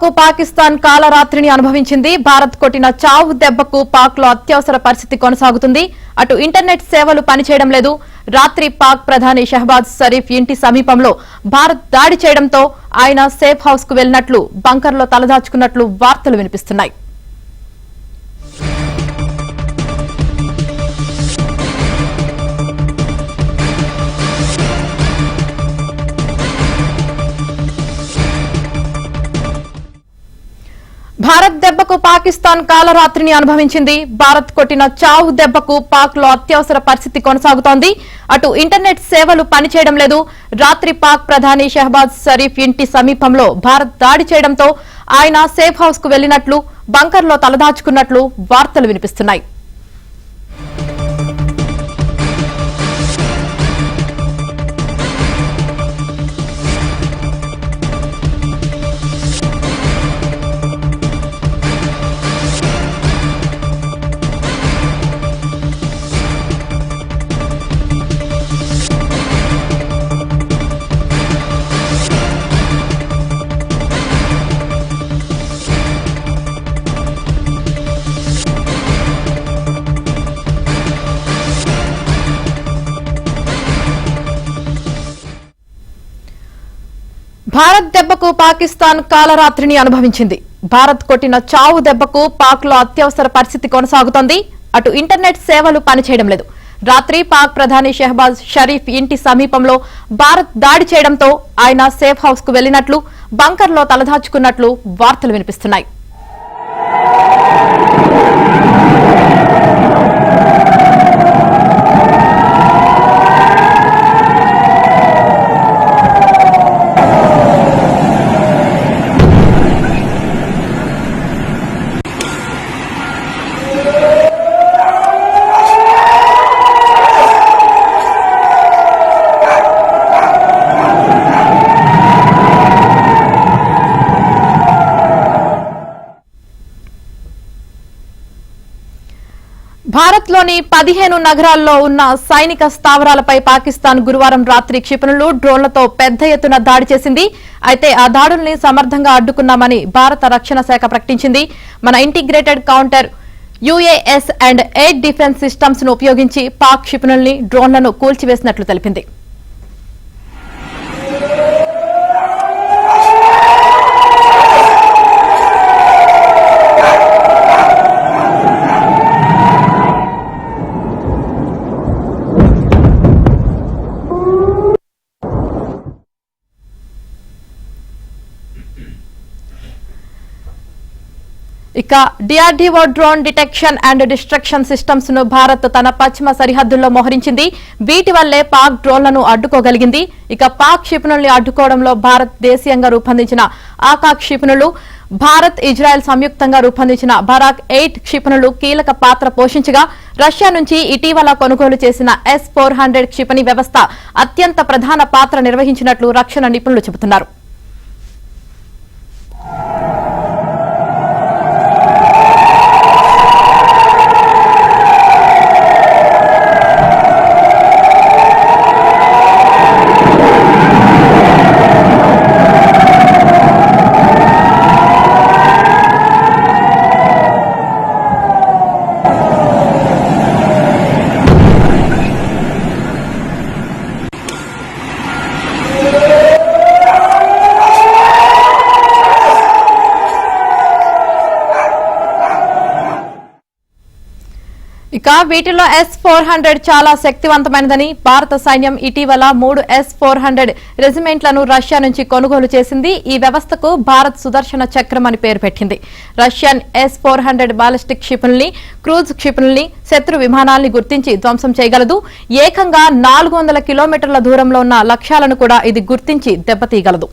దెబ్బకు పాకిస్తాన్ కాలరాత్రిని అనుభవించింది. భారత్ కొట్టిన చావు దెబ్బకు పాక్ లో అత్యవసర పరిస్థితి కొనసాగుతుంది. అటు ఇంటర్నెట్ సేవలు పనిచేయడం లేదు. రాత్రి పాక్ ప్రధాని షహబాజ్ షరీఫ్ ఇంటి సమీపంలో భారత్ దాడి చేయడంతో ఆయన సేఫ్ హౌస్ కు వెళ్లినట్లు, బంకర్లో తలదాచుకున్నట్లు వార్తలు వినిపిస్తున్నాయి. భారత్ దెబ్బకు పాకిస్తాన్ కాలరాత్రిని అనుభవించింది. భారత్ కొట్టిన చావు దెబ్బకు పాక్ లో అత్యవసర పరిస్థితి కొనసాగుతోంది. అటు ఇంటర్నెట్ సేవలు పనిచేయడం లేదు. రాత్రి పాక్ ప్రధాని షహబాజ్ షరీఫ్ ఇంటి సమీపంలో భారత్ దాడి చేయడంతో ఆయన సేఫ్ హౌస్ కు వెళ్లినట్లు, బంకర్లో తలదాచుకున్నట్లు వార్తలు వినిపిస్తున్నాయి. భారత్ దెబ్బకు పాకిస్తాన్ కాలరాత్రిని అనుభవించింది. భారత్ కొట్టిన చావు దెబ్బకు పాక్ లో అత్యవసర పరిస్థితి కొనసాగుతోంది. అటు ఇంటర్నెట్ సేవలు పనిచేయడం లేదు. రాత్రి పాక్ ప్రధాని షహబాజ్ షరీఫ్ ఇంటి సమీపంలో భారత్ దాడి చేయడంతో ఆయన సేఫ్ హౌస్ కు వెళ్లినట్లు, బంకర్లో తలదాచుకున్నట్లు వార్తలు వినిపిస్తున్నాయి. భారత్ లోని 15 నగరాల్లో ఉన్న సైనిక స్థావరాలపై పాకిస్తాన్ గురువారం రాత్రి క్షిపణులు, డ్రోన్లతో పెద్ద ఎత్తున దాడి చేసింది. అయితే ఆ దాడుల్ని సమర్థంగా అడ్డుకున్నామని భారత రక్షణ శాఖ ప్రకటించింది. మన integrated counter UAS and air defence systems ను ఉపయోగించి పాక్ క్షిపణుల్ని, డ్రోన్లను కూల్చివేసినట్లు తెలిపింది. ఇక DRDO drone detection and destruction systems ను భారత్ తన పశ్చిమ సరిహద్దుల్లో మోహరించింది. వీటి వల్లే పాక్ డ్రోన్లను అడ్డుకోగలిగింది. ఇక పాక్ క్షిపణుల్ని అడ్డుకోవడంలో భారత్ దేశీయంగా రూపొందించిన ఆకాశ్ క్షిపణులు, భారత్, ఇజ్రాయెల్ సంయుక్తంగా రూపొందించిన బరాక్ 8 క్షిపణులు కీలక పాత్ర పోషించగా, రష్యా నుంచి ఇటీవల కొనుగోలు చేసిన S-400 క్షిపణి వ్యవస్థ అత్యంత ప్రధాన పాత్ర నిర్వహించినట్లు రక్షణ నిపుణులు చెబుతున్నారు. ఇక వీటిలో S-400 చాలా శక్తివంతమైనదని భారత సైన్యం ఇటీవల 3 S-400 రెజిమెంట్లను రష్యా నుంచి కొనుగోలు చేసింది. ఈ వ్యవస్థకు భారత్ సుదర్శన చక్రం అని పేరు పెట్టింది. రష్యన్ S-400 బాలిస్టిక్ క్షిపణుల్ని, క్రూజ్ క్షిపణుల్ని, శత్రు విమానాల్ని గుర్తించి ధ్వంసం చేయగలదు. ఏకంగా 400 కిలోమీటర్ల దూరంలో ఉన్న లక్ష్యాలను కూడా ఇది గుర్తించి దెబ్బతీయగలదు.